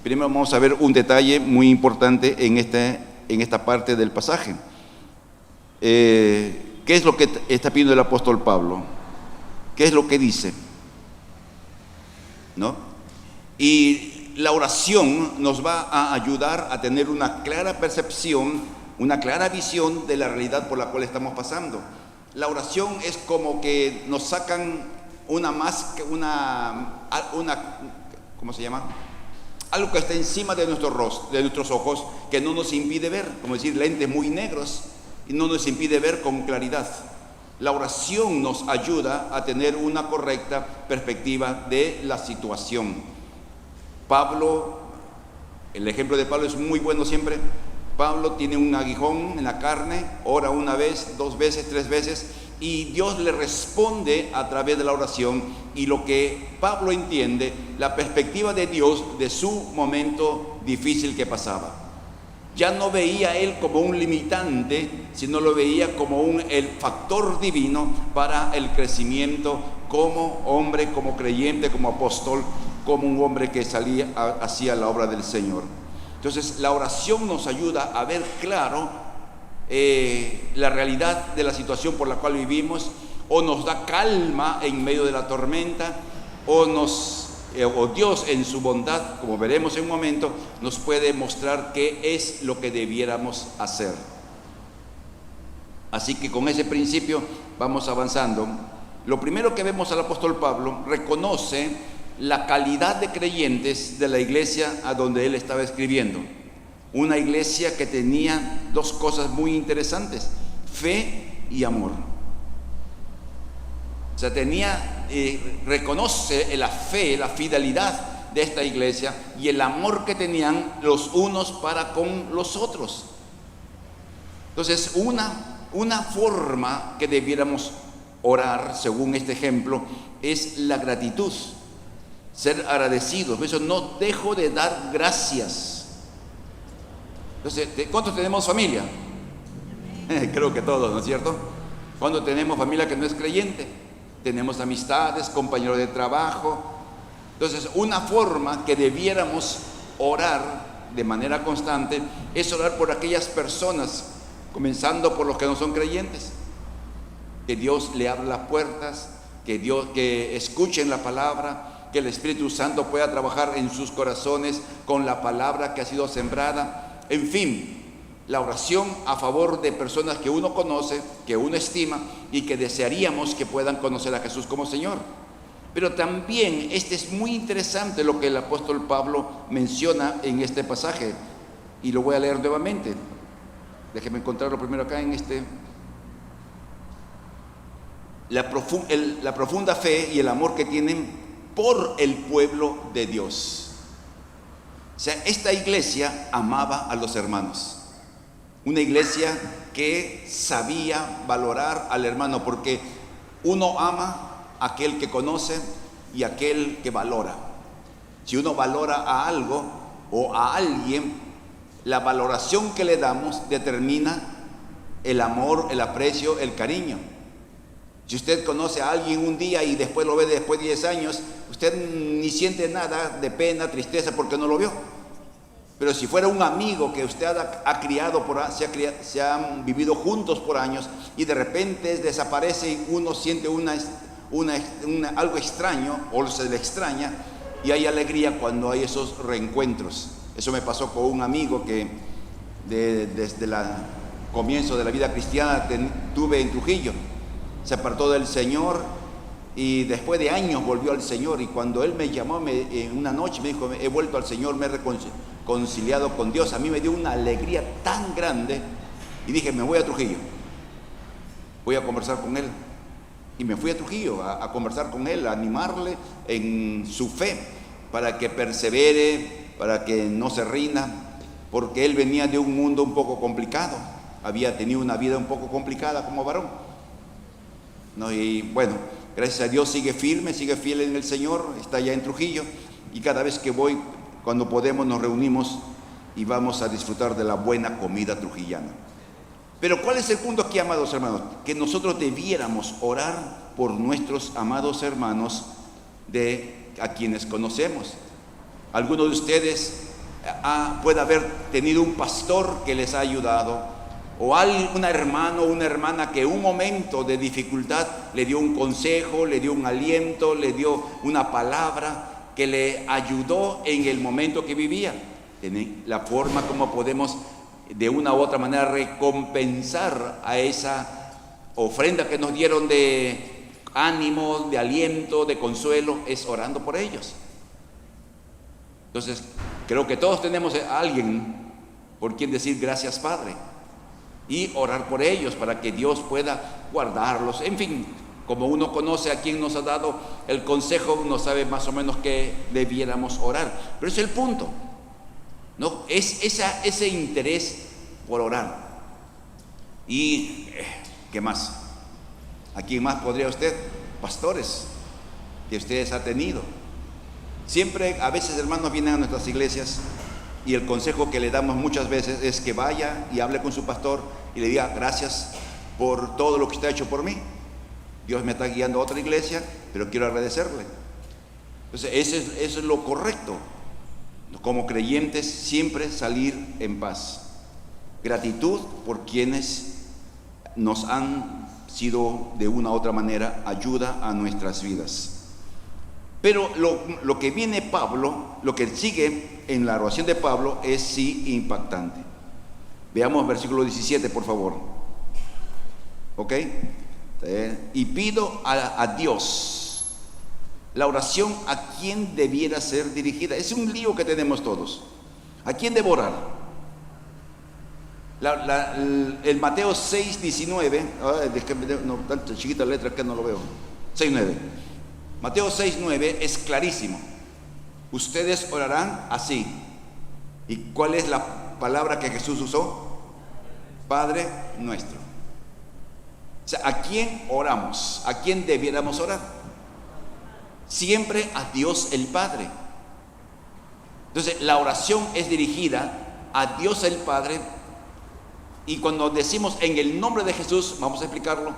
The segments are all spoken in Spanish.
primero vamos a ver un detalle muy importante en esta parte del pasaje. ¿Qué es lo que está pidiendo el apóstol Pablo? ¿Qué es lo que dice? ¿No? Y la oración nos va a ayudar a tener una clara percepción, una clara visión de la realidad por la cual estamos pasando. La oración es como que nos sacan una máscara, ¿cómo se llama? Algo que está encima de nuestro rostro, de nuestros ojos, que no nos impide ver, como decir, lentes muy negros, y no nos impide ver con claridad. La oración nos ayuda a tener una correcta perspectiva de la situación. Pablo, el ejemplo de Pablo es muy bueno siempre. Pablo tiene un aguijón en la carne, ora una vez, 2 veces, 3 veces, y Dios le responde a través de la oración. Y lo que Pablo entiende, la perspectiva de Dios de su momento difícil que pasaba. Ya no veía él como un limitante, sino lo veía como el factor divino para el crecimiento como hombre, como creyente, como apóstol, como un hombre que hacía la obra del Señor. Entonces la oración nos ayuda a ver claro la realidad de la situación por la cual vivimos, o nos da calma en medio de la tormenta, o Dios en su bondad, como veremos en un momento, nos puede mostrar qué es lo que debiéramos hacer. Así que con ese principio vamos avanzando. Lo primero que vemos al apóstol Pablo, reconoce la calidad de creyentes de la iglesia a donde él estaba escribiendo. Una iglesia que tenía 2 cosas muy interesantes: fe y amor. O sea, reconoce la fe, la fidelidad de esta iglesia y el amor que tenían los unos para con los otros. Entonces, una forma que debiéramos orar, según este ejemplo, es la gratitud, ser agradecidos. Por eso no dejo de dar gracias. Entonces, ¿cuántos tenemos familia? Creo que todos, ¿no es cierto? ¿Cuántos tenemos familia que no es creyente? Tenemos amistades, compañeros de trabajo. Entonces, una forma que debiéramos orar de manera constante es orar por aquellas personas, comenzando por los que no son creyentes, que Dios le abra las puertas, que escuchen la palabra, que el Espíritu Santo pueda trabajar en sus corazones con la palabra que ha sido sembrada. En fin, la oración a favor de personas que uno conoce, que uno estima y que desearíamos que puedan conocer a Jesús como Señor. Pero también es muy interesante lo que el apóstol Pablo menciona en este pasaje, y lo voy a leer nuevamente. Déjenme encontrarlo primero acá en la profunda fe y el amor que tienen por el pueblo de Dios. O sea, esta iglesia amaba a los hermanos. Una iglesia que sabía valorar al hermano, porque uno ama a aquel que conoce y a aquel que valora. Si uno valora a algo o a alguien, la valoración que le damos determina el amor, el aprecio, el cariño. Si usted conoce a alguien un día y después lo ve después de 10 años, usted ni siente nada de pena, tristeza porque no lo vio. Pero si fuera un amigo que usted ha criado, se han vivido juntos por años, y de repente desaparece y uno siente algo extraño, o se le extraña, y hay alegría cuando hay esos reencuentros. Eso me pasó con un amigo que desde el comienzo de la vida cristiana tuve en Trujillo. Se apartó del Señor y después de años volvió al Señor, y cuando él me llamó en una noche me dijo: he vuelto al Señor, me he reconciliado con Dios. A mí me dio una alegría tan grande y dije: me voy a Trujillo, voy a conversar con él. Y me fui a Trujillo a conversar con él, a animarle en su fe para que persevere, para que no se rinda, porque él venía de un mundo un poco complicado, había tenido una vida un poco complicada como varón, ¿no? Y bueno, gracias a Dios sigue firme, sigue fiel en el Señor, está allá en Trujillo, y cada vez que voy, cuando podemos, nos reunimos y vamos a disfrutar de la buena comida trujillana. Pero ¿cuál es el punto aquí, amados hermanos? Que nosotros debiéramos orar por nuestros amados hermanos a quienes conocemos. Algunos de ustedes puede haber tenido un pastor que les ha ayudado, o un hermano o una hermana que en un momento de dificultad le dio un consejo, le dio un aliento, le dio una palabra que le ayudó en el momento que vivía. La forma como podemos de una u otra manera recompensar a esa ofrenda que nos dieron de ánimo, de aliento, de consuelo, es orando por ellos. Entonces, creo que todos tenemos a alguien por quien decir gracias, Padre, y orar por ellos para que Dios pueda guardarlos. En fin, como uno conoce a quien nos ha dado el consejo, uno sabe más o menos que debiéramos orar. Pero es el punto, ¿no? Es ese interés por orar. ¿Y qué más? ¿A quién más podría usted? Pastores que ustedes han tenido. Siempre, a veces, hermanos, vienen a nuestras iglesias y el consejo que le damos muchas veces es que vaya y hable con su pastor y le diga gracias por todo lo que usted ha hecho por mí. Dios me está guiando a otra iglesia, pero quiero agradecerle. Entonces, eso es lo correcto. Como creyentes, siempre salir en paz. Gratitud por quienes nos han sido de una u otra manera ayuda a nuestras vidas. Pero lo que viene Pablo, lo que sigue en la oración de Pablo es sí impactante. Veamos versículo 17, por favor. ¿Ok? Y pido a Dios. La oración, ¿a quién debiera ser dirigida? Es un lío que tenemos todos. ¿A quién debo orar? El Mateo 6:19, no, tanta chiquita letra que no lo veo. 6:9. Mateo 6:9 es clarísimo. Ustedes orarán así. ¿Y cuál es la palabra que Jesús usó? Padre nuestro. O sea, ¿a quién oramos? ¿A quién debiéramos orar? Siempre a Dios el Padre. Entonces, la oración es dirigida a Dios el Padre. Y cuando decimos en el nombre de Jesús, vamos a explicarlo,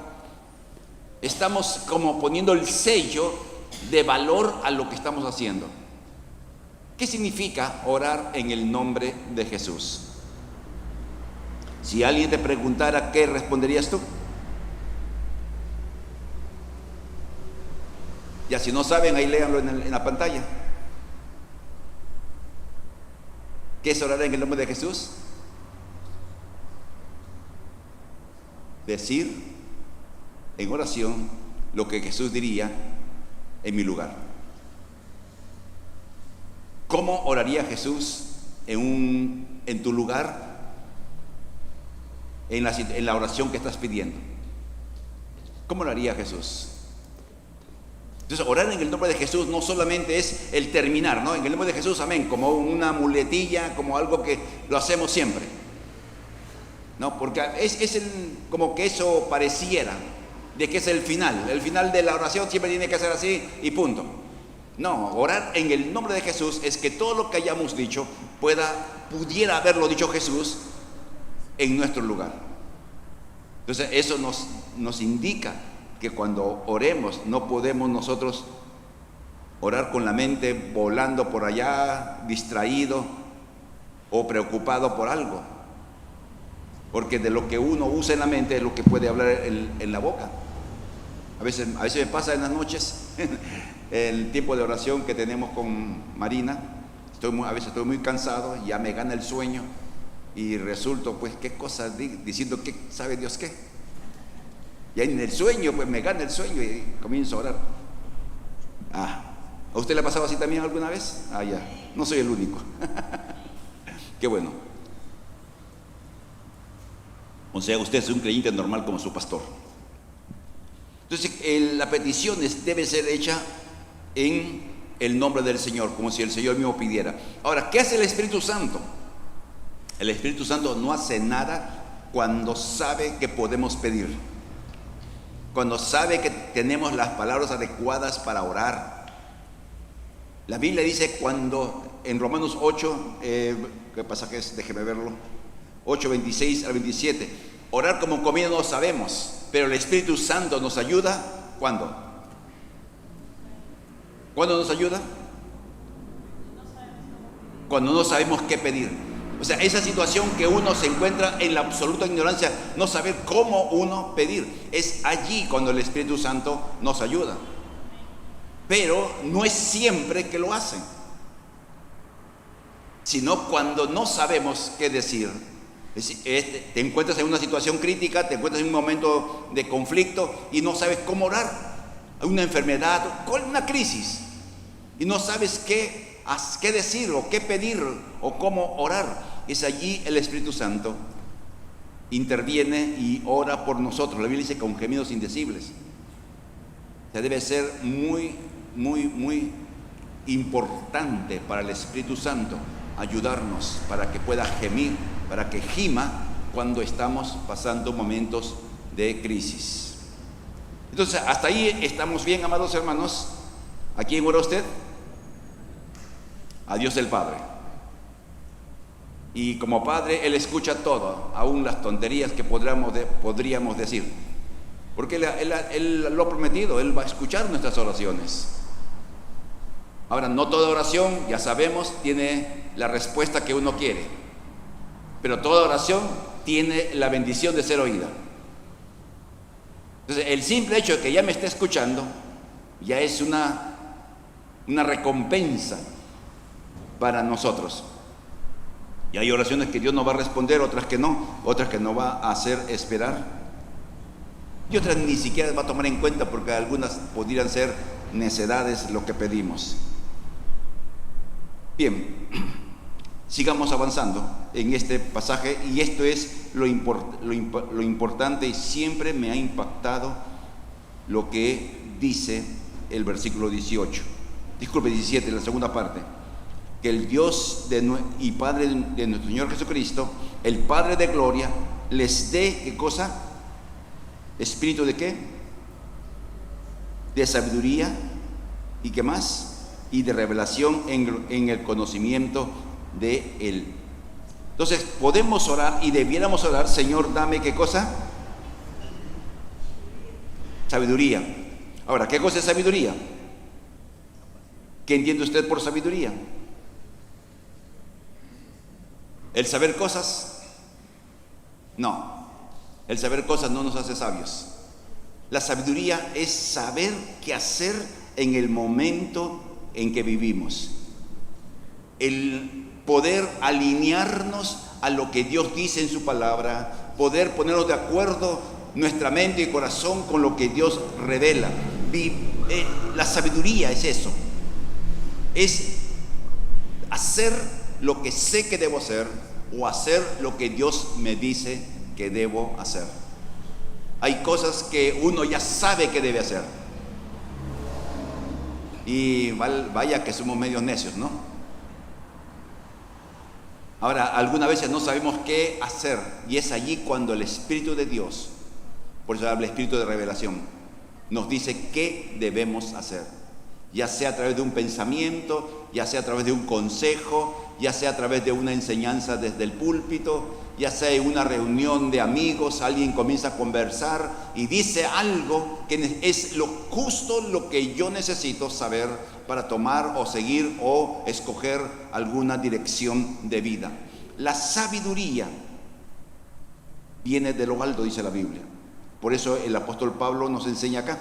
estamos como poniendo el sello de valor a lo que estamos haciendo. ¿Qué significa orar en el nombre de Jesús? Si alguien te preguntara, ¿qué responderías tú? Ya, si no saben, ahí léanlo en la pantalla. ¿Qué es orar en el nombre de Jesús? Decir en oración lo que Jesús diría en mi lugar. ¿Cómo oraría Jesús en tu lugar? En la oración que estás pidiendo. ¿Cómo lo haría Jesús? Entonces, orar en el nombre de Jesús no solamente es el terminar, ¿no? En el nombre de Jesús, amén, como una muletilla, como algo que lo hacemos siempre, ¿no? Porque como que eso pareciera de que es el final de la oración siempre tiene que ser así y punto. No, orar en el nombre de Jesús es que todo lo que hayamos dicho pudiera haberlo dicho Jesús en nuestro lugar. Entonces, eso nos indica que cuando oremos no podemos nosotros orar con la mente volando por allá, distraído o preocupado por algo, porque de lo que uno usa en la mente es lo que puede hablar en la boca. A veces me pasa en las noches, el tiempo de oración que tenemos con Marina, a veces estoy muy cansado, ya me gana el sueño y resulto pues qué cosa diciendo que sabe Dios qué. Y en el sueño, pues me gana el sueño y comienzo a orar. ¿A usted le ha pasado así también alguna vez? Ya, no soy el único. Qué bueno. O sea, usted es un creyente normal como su pastor. Entonces, la petición debe ser hecha en el nombre del Señor, como si el Señor mismo pidiera. Ahora, ¿qué hace el Espíritu Santo? El Espíritu Santo no hace nada cuando sabe que podemos pedir. Cuando sabe que tenemos las palabras adecuadas para orar. La Biblia dice en Romanos 8, ¿qué pasaje es? Déjeme verlo. 8, 26 al 27. Orar como comida no sabemos, pero el Espíritu Santo nos ayuda. ¿Cuándo? ¿Cuándo nos ayuda? cuando no sabemos qué pedir. O sea, esa situación que uno se encuentra en la absoluta ignorancia, no saber cómo uno pedir, es allí cuando el Espíritu Santo nos ayuda. Pero no es siempre que lo hacen, sino cuando no sabemos qué decir. Te encuentras en una situación crítica, te encuentras en un momento de conflicto y no sabes cómo orar. Hay una enfermedad, una crisis, y no sabes qué decir o qué pedir o cómo orar. Es allí el Espíritu Santo interviene y ora por nosotros. La Biblia dice con gemidos indecibles. O sea, debe ser muy, muy, muy importante para el Espíritu Santo ayudarnos para que pueda gemir, para que gima cuando estamos pasando momentos de crisis. Entonces, hasta ahí estamos bien, amados hermanos. ¿A quién ora usted? A Dios el Padre. Y como Padre, Él escucha todo, aún las tonterías que podríamos decir. Porque Él lo ha prometido, Él va a escuchar nuestras oraciones. Ahora, no toda oración, ya sabemos, tiene la respuesta que uno quiere. Pero toda oración tiene la bendición de ser oída. Entonces, el simple hecho de que ya me esté escuchando, ya es una recompensa para nosotros. Y hay oraciones que Dios nos va a responder, otras que no va a hacer esperar. Y otras ni siquiera va a tomar en cuenta porque algunas podrían ser necedades lo que pedimos. Bien, sigamos avanzando en este pasaje, y esto es lo importante, y siempre me ha impactado lo que dice el versículo 17, la segunda parte. Que el Dios y Padre de nuestro Señor Jesucristo, el Padre de gloria, les dé, ¿qué cosa? ¿Espíritu de qué? De sabiduría, ¿y qué más? Y de revelación en el conocimiento de Él. Entonces podemos orar y debiéramos orar: Señor, dame, ¿qué cosa? Sabiduría. Ahora, ¿qué cosa es sabiduría? ¿Qué entiende usted por sabiduría? ¿El saber cosas? No, el saber cosas no nos hace sabios. La sabiduría es saber qué hacer en el momento en que vivimos. El poder alinearnos a lo que Dios dice en su palabra, poder ponernos de acuerdo nuestra mente y corazón con lo que Dios revela. La sabiduría es eso, es hacer lo que sé que debo hacer o hacer lo que Dios me dice que debo hacer. Hay cosas que uno ya sabe que debe hacer y vaya que somos medios necios, ¿no? Ahora, algunas veces no sabemos qué hacer, y es allí cuando el Espíritu de Dios, por eso habla el Espíritu de revelación, nos dice qué debemos hacer, ya sea a través de un pensamiento, ya sea a través de un consejo, ya sea a través de una enseñanza desde el púlpito, ya sea en una reunión de amigos, alguien comienza a conversar y dice algo que es justo lo que yo necesito saber para tomar o seguir o escoger alguna dirección de vida. La sabiduría viene de lo alto, dice la Biblia. Por eso el apóstol Pablo nos enseña acá,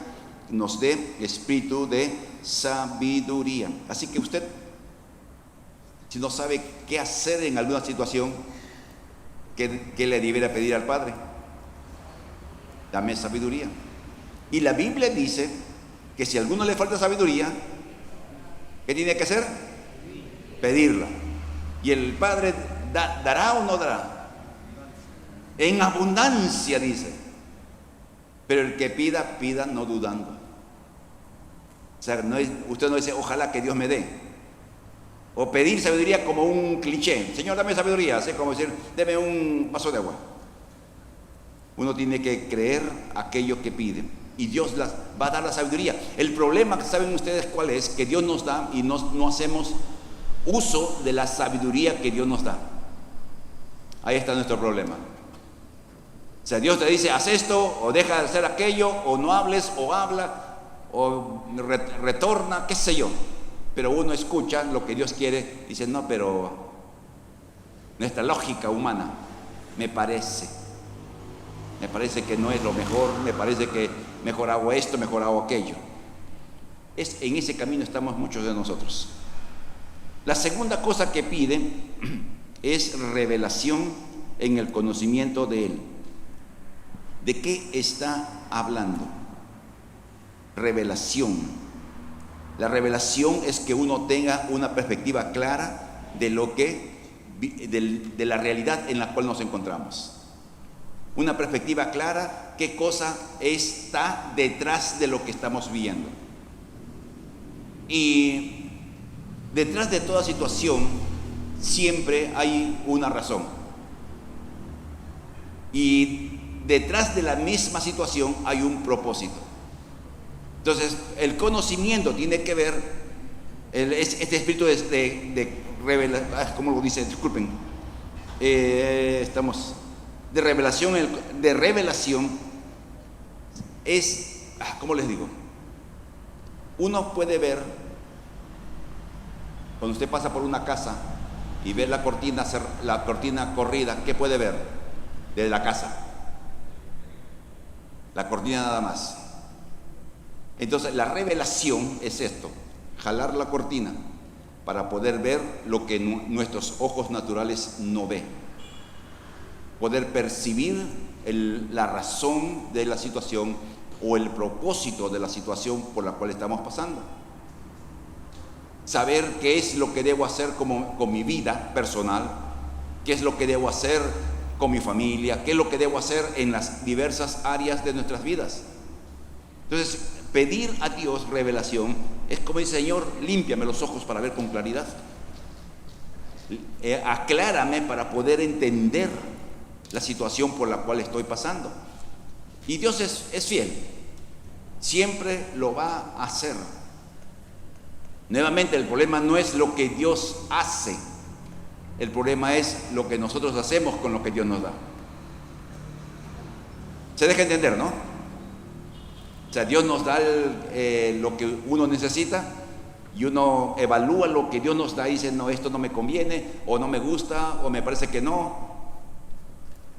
nos dé espíritu de sabiduría. Así que usted, si no sabe qué hacer en alguna situación, ¿qué le debiera pedir al Padre? Dame sabiduría. Y la Biblia dice que si a alguno le falta sabiduría, ¿qué tiene que hacer? Pedirla. ¿Y el Padre dará o no dará? En abundancia, dice. Pero el que pida, pida no dudando. O sea, usted no dice, ojalá que Dios me dé. O pedir sabiduría como un cliché. Señor, dame sabiduría. Así como decir, deme un vaso de agua. Uno tiene que creer aquello que pide, y Dios va a dar la sabiduría. El problema, ¿saben ustedes cuál es? Que Dios nos da y no hacemos uso de la sabiduría que Dios nos da. Ahí está nuestro problema. O sea, Dios te dice, haz esto, o deja de hacer aquello, o no hables, o habla, o retorna, qué sé yo. pero uno escucha lo que Dios quiere, dice, no, pero nuestra lógica humana me parece que no es lo mejor, me parece que mejor hago esto, mejor hago aquello. En ese camino estamos muchos de nosotros. La segunda cosa que pide es revelación en el conocimiento de Él. ¿De qué está hablando? Revelación. La revelación es que uno tenga una perspectiva clara de de la realidad en la cual nos encontramos. Una perspectiva clara, qué cosa está detrás de lo que estamos viendo. Y detrás de toda situación siempre hay una razón. Y detrás de la misma situación hay un propósito. Entonces, el conocimiento tiene que ver, este espíritu de revelación, ¿cómo lo dice? Disculpen. De revelación es, ¿cómo les digo? Uno puede ver, cuando usted pasa por una casa y ve la cortina corrida, ¿qué puede ver de la casa? La cortina nada más. Entonces la revelación es esto, jalar la cortina para poder ver lo que nuestros ojos naturales no ven, poder percibir la razón de la situación o el propósito de la situación por la cual estamos pasando, saber qué es lo que debo hacer con mi vida personal, qué es lo que debo hacer con mi familia, qué es lo que debo hacer en las diversas áreas de nuestras vidas. Entonces, pedir a Dios revelación es como dice: Señor, límpiame los ojos para ver con claridad, aclárame para poder entender la situación por la cual estoy pasando. Y Dios es fiel, siempre lo va a hacer. Nuevamente, el problema no es lo que Dios hace, el problema es lo que nosotros hacemos con lo que Dios nos da. Se deja entender, ¿no? O sea, Dios nos da lo que uno necesita y uno evalúa lo que Dios nos da y dice: no, esto no me conviene, o no me gusta, o me parece que no.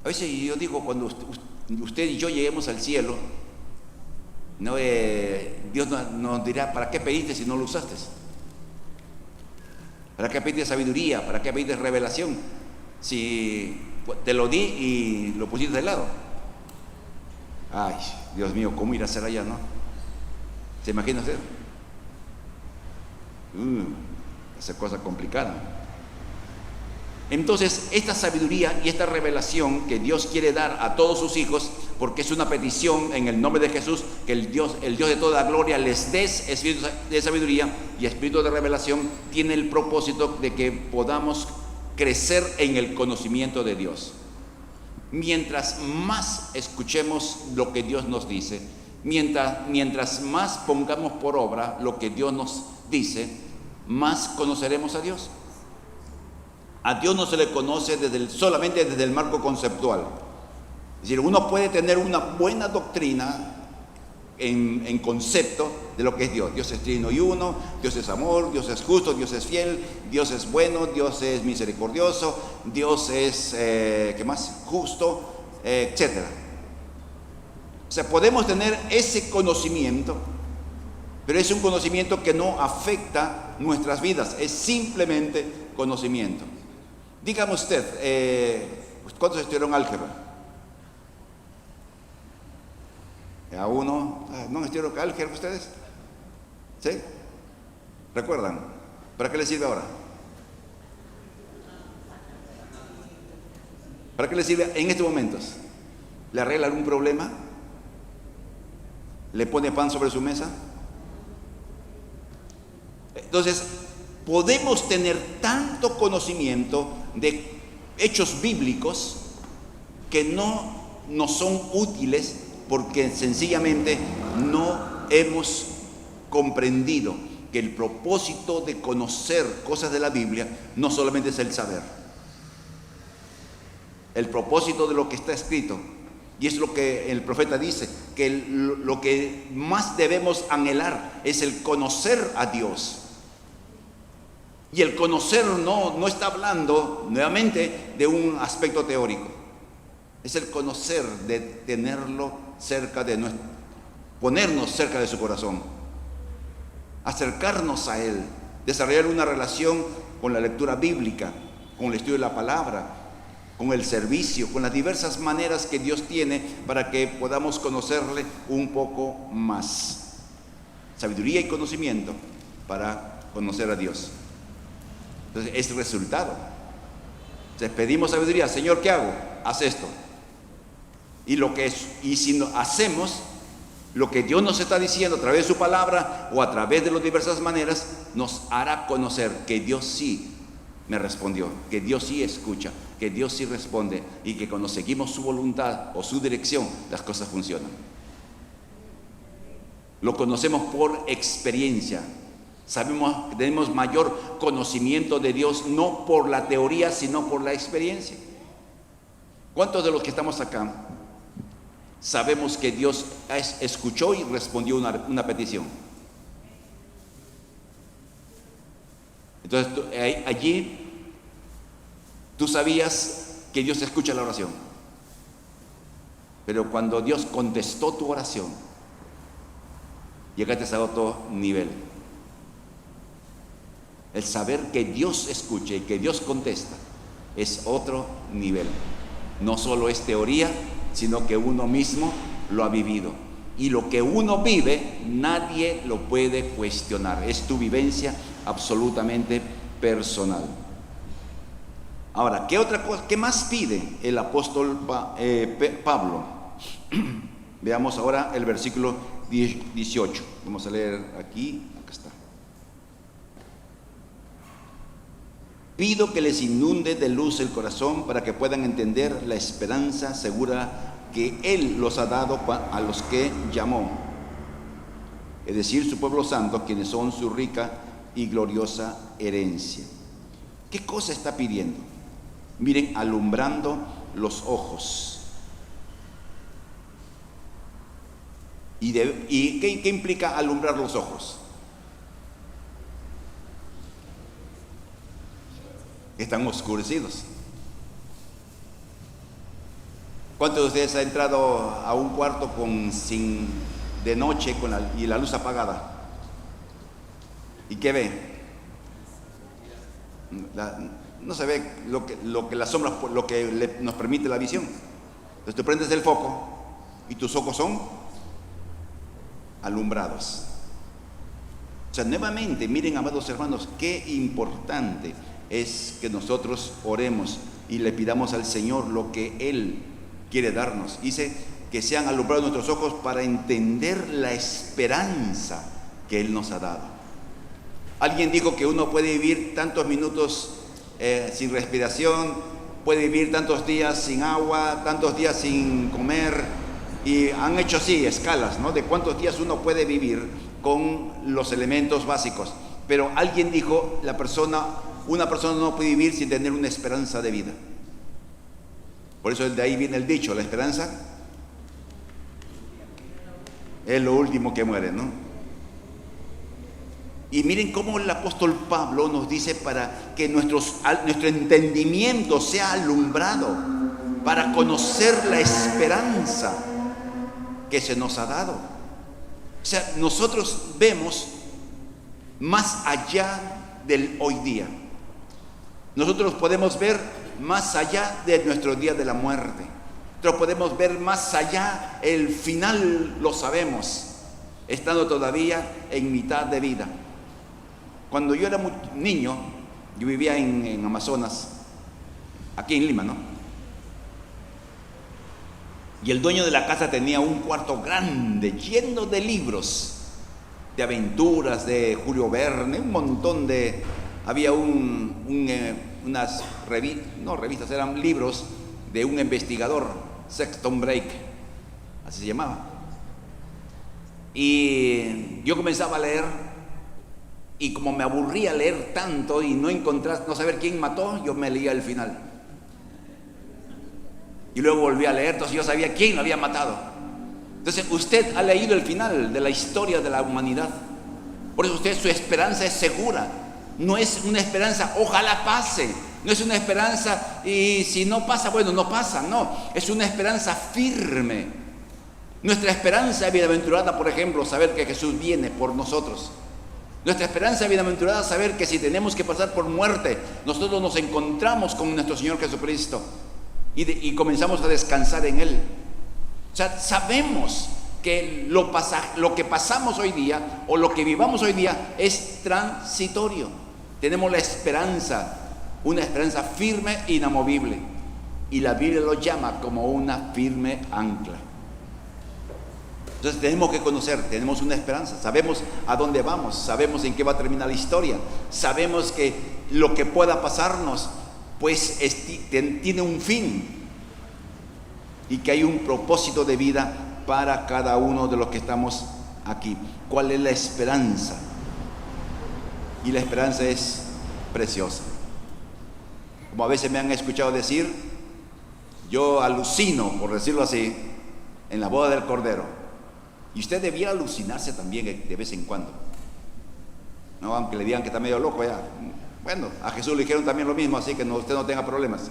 A veces yo digo, cuando usted y yo lleguemos al cielo, no, Dios nos dirá: ¿para qué pediste si no lo usaste? ¿Para qué pediste sabiduría? ¿Para qué pediste revelación? Si te lo di y lo pusiste de lado. Ay, Dios mío, ¿cómo ir a hacer allá, no? ¿Se imagina usted? Esa cosa complicada. Entonces, esta sabiduría y esta revelación que Dios quiere dar a todos sus hijos, porque es una petición en el nombre de Jesús, que el Dios de toda gloria les des espíritu de sabiduría y espíritu de revelación, tiene el propósito de que podamos crecer en el conocimiento de Dios. Mientras más escuchemos lo que Dios nos dice, mientras más pongamos por obra lo que Dios nos dice, más conoceremos a Dios. A Dios no se le conoce solamente desde el marco conceptual. Es decir, uno puede tener una buena doctrina en concepto de lo que es Dios. Dios es trino y uno, Dios es amor, Dios es justo, Dios es fiel, Dios es bueno, Dios es misericordioso, Dios es, ¿qué más? Justo, etc. O sea, podemos tener ese conocimiento, pero es un conocimiento que no afecta nuestras vidas, es simplemente conocimiento. Dígame usted, ¿cuántos estudiaron álgebra? A uno, ¿no estudiaron álgebra ustedes? ¿Sí? ¿Recuerdan? ¿Para qué les sirve ahora? ¿Para qué les sirve en estos momentos? ¿Le arregla algún problema? ¿Le pone pan sobre su mesa? Entonces, podemos tener tanto conocimiento de hechos bíblicos que no nos son útiles porque sencillamente no hemos comprendido que el propósito de conocer cosas de la Biblia no solamente es el saber. El propósito de lo que está escrito, y es lo que el profeta dice, que lo que más debemos anhelar es el conocer a Dios. Y el conocer no está hablando nuevamente de un aspecto teórico. Es el conocer, de tenerlo cerca de nuestro, ponernos cerca de su corazón, acercarnos a Él, desarrollar una relación con la lectura bíblica, con el estudio de la palabra, con el servicio, con las diversas maneras que Dios tiene para que podamos conocerle un poco más. Sabiduría y conocimiento para conocer a Dios. Entonces, es el resultado. Entonces, pedimos sabiduría. Señor, ¿qué hago? Haz esto. Y si no hacemos lo que Dios nos está diciendo a través de su palabra o a través de las diversas maneras, nos hará conocer que Dios sí me respondió, que Dios sí escucha, que Dios sí responde, y que cuando seguimos su voluntad o su dirección, las cosas funcionan. Lo conocemos por experiencia. Sabemos que tenemos mayor conocimiento de Dios, no por la teoría, sino por la experiencia. ¿Cuántos de los que estamos acá sabemos que Dios escuchó y respondió una petición? Entonces, allí tú sabías que Dios escucha la oración. Pero cuando Dios contestó tu oración, llegaste a otro nivel. El saber que Dios escucha y que Dios contesta es otro nivel. No solo es teoría, sino que uno mismo lo ha vivido. Y lo que uno vive, nadie lo puede cuestionar. Es tu vivencia absolutamente personal. Ahora, ¿qué otra cosa? ¿Qué más pide el apóstol Pablo? Veamos ahora el versículo 18. Vamos a leer aquí. Acá está. Pido que les inunde de luz el corazón para que puedan entender la esperanza segura que Él los ha dado a los que llamó, es decir, su pueblo santo, quienes son su rica y gloriosa herencia. ¿Qué cosa está pidiendo? Miren, alumbrando los ojos. ¿Y qué implica alumbrar los ojos? Están oscurecidos. ¿Cuántos de ustedes han entrado a un cuarto de noche y la luz apagada? ¿Y qué ve? No se ve lo que la sombra, lo que nos permite la visión. Entonces tú prendes el foco y tus ojos son alumbrados. O sea, nuevamente, miren, amados hermanos, qué importante es que nosotros oremos y le pidamos al Señor lo que Él quiere darnos. Dice que sean alumbrados nuestros ojos para entender la esperanza que Él nos ha dado. Alguien dijo que uno puede vivir tantos minutos sin respiración, puede vivir tantos días sin agua, tantos días sin comer, y han hecho así escalas, ¿no?, de cuántos días uno puede vivir con los elementos básicos. Pero alguien dijo, una persona no puede vivir sin tener una esperanza de vida. Por eso de ahí viene el dicho, la esperanza es lo último que muere, ¿no? Y miren cómo el apóstol Pablo nos dice para que nuestro entendimiento sea alumbrado, para conocer la esperanza que se nos ha dado. O sea, nosotros vemos más allá del hoy día. Nosotros podemos ver más allá de nuestro día de la muerte. Nosotros podemos ver más allá, el final lo sabemos, estando todavía en mitad de vida. Cuando yo era muy niño, yo vivía en Amazonas, aquí en Lima, ¿no? Y el dueño de la casa tenía un cuarto grande, lleno de libros, de aventuras, de Julio Verne, un montón de... Había unas revistas, eran libros de un investigador, Sexton Brake, así se llamaba. Y yo comenzaba a leer, y como me aburría leer tanto y no saber quién mató, yo me leía el final. Y luego volví a leer, entonces yo sabía quién lo había matado. Entonces usted ha leído el final de la historia de la humanidad. Por eso su esperanza es segura. No es una esperanza, ojalá pase. No es una esperanza y si no pasa, bueno, no pasa. No, es una esperanza firme. Nuestra esperanza bienaventurada, por ejemplo, saber que Jesús viene por nosotros. Nuestra esperanza bienaventurada, saber que si tenemos que pasar por muerte, nosotros nos encontramos con nuestro Señor Jesucristo y comenzamos a descansar en Él. O sea, sabemos que lo que pasamos hoy día o lo que vivamos hoy día es transitorio. Tenemos la esperanza, una esperanza firme e inamovible. Y la Biblia lo llama como una firme ancla. Entonces tenemos que conocer, tenemos una esperanza, sabemos a dónde vamos, sabemos en qué va a terminar la historia, sabemos que lo que pueda pasarnos, pues tiene un fin y que hay un propósito de vida para cada uno de los que estamos aquí. ¿Cuál es la esperanza? Y la esperanza es preciosa. Como a veces me han escuchado decir, yo alucino, por decirlo así, en la boda del Cordero. Y usted debía alucinarse también de vez en cuando. No, aunque le digan que está medio loco ya. Bueno, a Jesús le dijeron también lo mismo, así que usted no tenga problemas.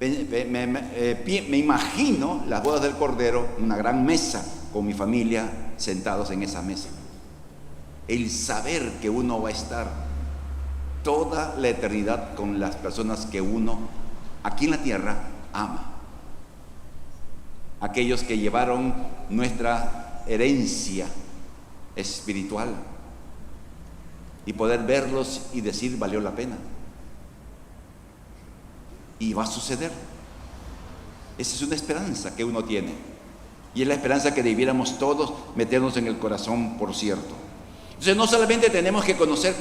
Me imagino las bodas del Cordero, una gran mesa con mi familia sentados en esa mesa. El saber que uno va a estar toda la eternidad con las personas que uno aquí en la tierra ama. Aquellos que llevaron nuestra herencia espiritual y poder verlos y decir valió la pena. Y va a suceder. Esa es una esperanza que uno tiene. Y es la esperanza que debiéramos todos meternos en el corazón, por cierto. Entonces no solamente tenemos que conocer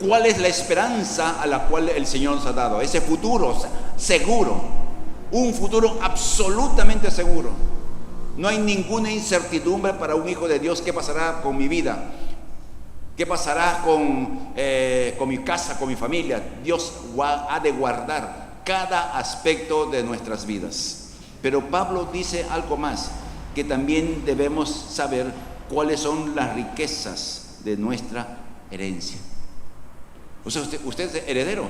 cuál es la esperanza a la cual el Señor nos ha dado, ese futuro seguro. Un futuro absolutamente seguro. No hay ninguna incertidumbre para un hijo de Dios. ¿Qué pasará con mi vida? ¿Qué pasará con mi casa, con mi familia? Dios ha de guardar cada aspecto de nuestras vidas. Pero Pablo dice algo más, que también debemos saber cuáles son las riquezas de nuestra herencia. O sea, usted es heredero.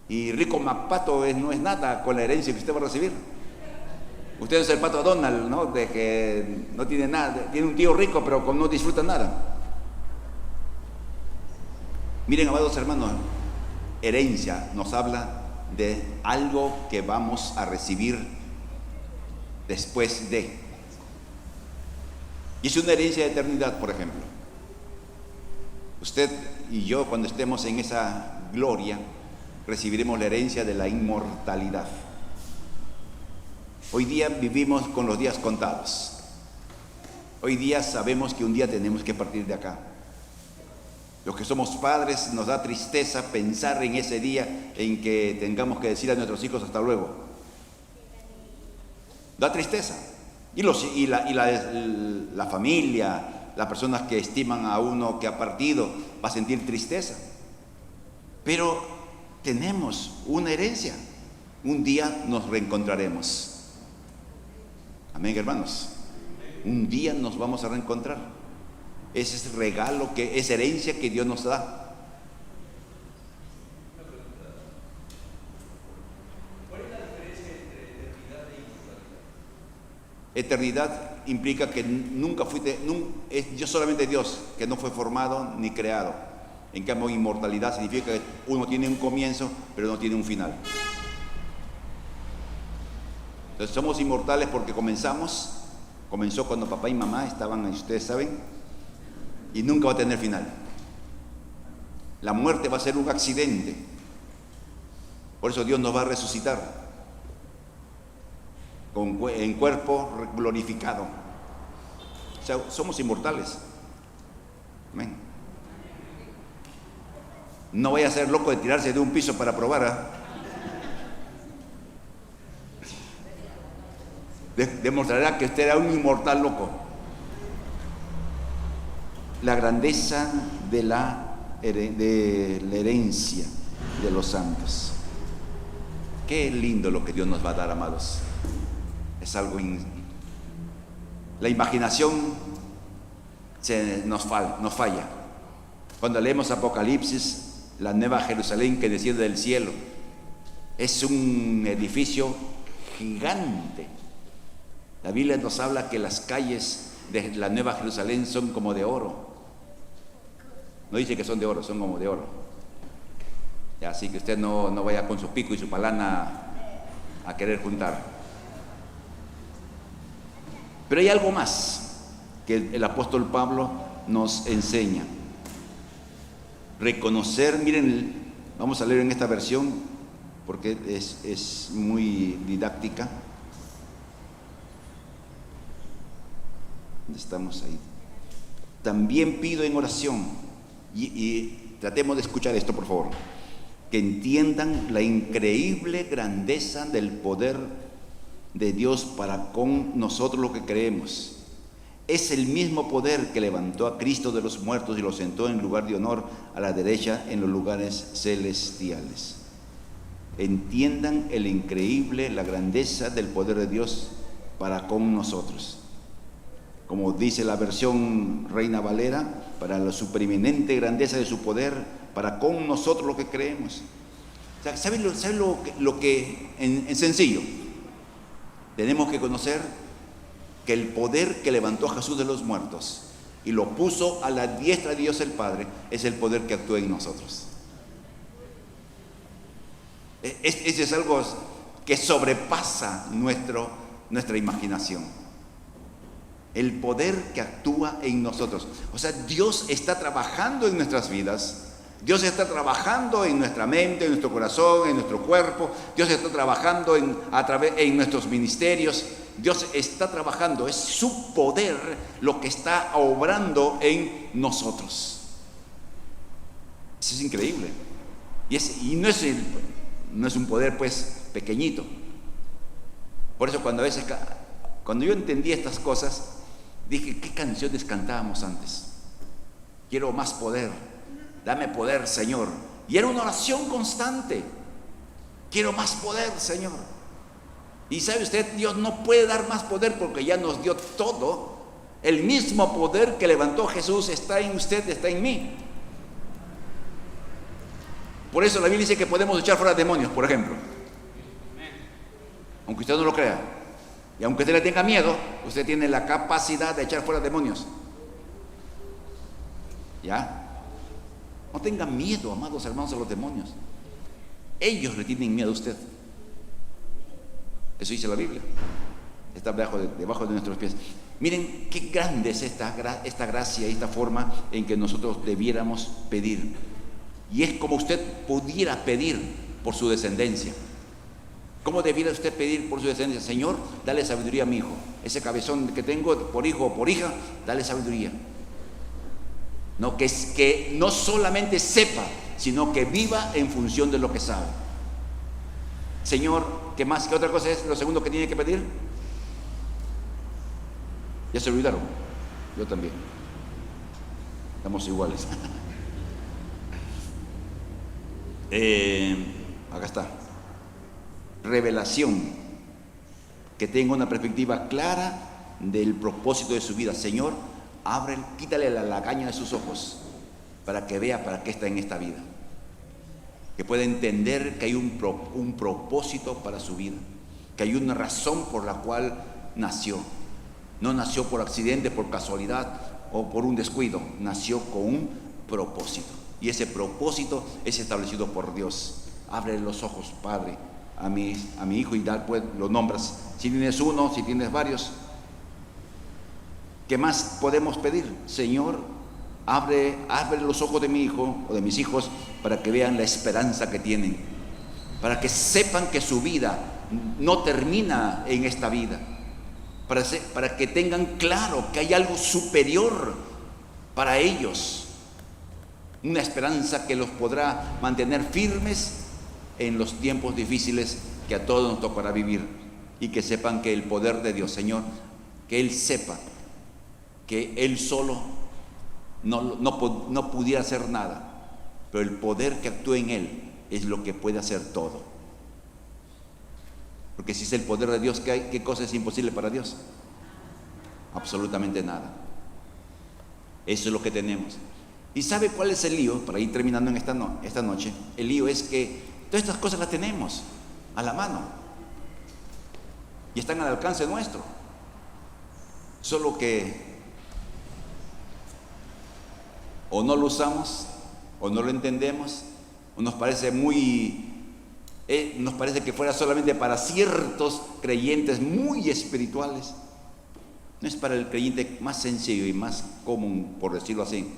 Y rico MacPato no es nada con la herencia que usted va a recibir. Usted es el Pato Donald, ¿no? De que no tiene nada, tiene un tío rico pero no disfruta nada. Miren, amados hermanos, herencia nos habla de algo que vamos a recibir después de. Y es una herencia de eternidad, por ejemplo. Usted y yo, cuando estemos en esa gloria, recibiremos la herencia de la inmortalidad. Hoy día vivimos con los días contados. Hoy día sabemos que un día tenemos que partir de acá. Los que somos padres nos da tristeza pensar en ese día en que tengamos que decir a nuestros hijos hasta luego. Da tristeza. Y la familia, las personas que estiman a uno que ha partido, va a sentir tristeza. Pero tenemos una herencia. Un día nos reencontraremos. Amén, hermanos. Un día nos vamos a reencontrar. Ese es regalo, es herencia que Dios nos da. ¿Cuál es la diferencia entre eternidad e inmortalidad? Eternidad implica que nunca fuiste, es yo solamente Dios, que no fue formado ni creado. En cambio, inmortalidad significa que uno tiene un comienzo, pero no tiene un final. Entonces somos inmortales porque comenzó cuando papá y mamá estaban, ustedes saben, y nunca va a tener final. La muerte va a ser un accidente. Por eso Dios nos va a resucitar en cuerpo glorificado. O sea, somos inmortales. Amén. No vaya a ser loco de tirarse de un piso para probar, demostrará que usted era un inmortal loco. La grandeza de la herencia de los santos. Qué lindo lo que Dios nos va a dar, amados. Es algo la imaginación nos falla. Cuando leemos Apocalipsis, la nueva Jerusalén que desciende del cielo, es un edificio gigante. La Biblia nos habla que las calles de la nueva Jerusalén son como de oro. No dice que son de oro, son como de oro. Ya, así que usted no vaya con su pico y su palana a querer juntar. Pero hay algo más que el apóstol Pablo nos enseña. Reconocer, miren, vamos a leer en esta versión porque es muy didáctica. ¿Dónde estamos ahí? También pido en oración, y tratemos de escuchar esto, por favor, que entiendan la increíble grandeza del poder de Dios para con nosotros lo que creemos. Es el mismo poder que levantó a Cristo de los muertos y lo sentó en lugar de honor a la derecha en los lugares celestiales. Entiendan la grandeza del poder de Dios para con nosotros. Como dice la versión Reina Valera, para la supereminente grandeza de su poder para con nosotros lo que creemos. O sea, ¿saben lo que en sencillo? Tenemos que conocer que el poder que levantó a Jesús de los muertos y lo puso a la diestra de Dios el Padre es el poder que actúa en nosotros. Ese es algo que sobrepasa nuestra imaginación. El poder que actúa en nosotros. O sea, Dios está trabajando en nuestras vidas. Dios está trabajando en nuestra mente, en nuestro corazón, en nuestro cuerpo. Dios está trabajando en nuestros ministerios. Dios está trabajando. Es su poder lo que está obrando en nosotros. Eso es increíble. Y no es un poder pues pequeñito. Por eso cuando yo entendí estas cosas, dije, ¿qué canciones cantábamos antes? Quiero más poder. Dame poder, Señor. Y era una oración constante. Quiero más poder, Señor. Y sabe usted, Dios no puede dar más poder porque ya nos dio todo. El mismo poder que levantó Jesús está en usted, está en mí. Por eso la Biblia dice que podemos echar fuera demonios, por ejemplo. Aunque usted no lo crea. Y aunque usted le tenga miedo, usted tiene la capacidad de echar fuera demonios. ¿Ya? No tenga miedo, amados hermanos, a los demonios. Ellos le tienen miedo a usted. Eso dice la Biblia. Está debajo de nuestros pies. Miren qué grande es esta gracia y esta forma en que nosotros debiéramos pedir. Y es como usted pudiera pedir por su descendencia. ¿Cómo debiera usted pedir por su descendencia? Señor, dale sabiduría a mi hijo. Ese cabezón que tengo por hijo o por hija, dale sabiduría. No, que no solamente sepa, sino que viva en función de lo que sabe. Señor, ¿qué más? ¿Qué otra cosa es lo segundo que tiene que pedir? Ya se olvidaron. Yo también. Estamos iguales. Acá está. Revelación. Que tenga una perspectiva clara del propósito de su vida. Señor, quítale la lagaña de sus ojos para que vea para qué está en esta vida. Que pueda entender que hay un propósito para su vida. Que hay una razón por la cual nació. No nació por accidente, por casualidad o por un descuido. Nació con un propósito. Y ese propósito es establecido por Dios. Ábrele los ojos, Padre, a mi hijo y pues lo nombras. Si tienes uno, si tienes varios. ¿Qué más podemos pedir? Señor, abre los ojos de mi hijo o de mis hijos para que vean la esperanza que tienen. Para que sepan que su vida no termina en esta vida. Para que tengan claro que hay algo superior para ellos. Una esperanza que los podrá mantener firmes en los tiempos difíciles que a todos nos tocará vivir. Y que sepan que el poder de Dios, Señor, que Él sepa que Él solo no pudiera hacer nada, pero el poder que actúa en Él es lo que puede hacer todo. Porque si es el poder de Dios, ¿qué cosa es imposible para Dios? Absolutamente nada. Eso es lo que tenemos. ¿Y sabe cuál es el lío? Para ir terminando en esta noche, el lío es que todas estas cosas las tenemos a la mano y están al alcance nuestro, solo que o no lo usamos, o no lo entendemos, o nos parece nos parece que fuera solamente para ciertos creyentes muy espirituales. No es para el creyente más sencillo y más común, por decirlo así,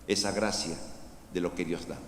esa gracia de lo que Dios da.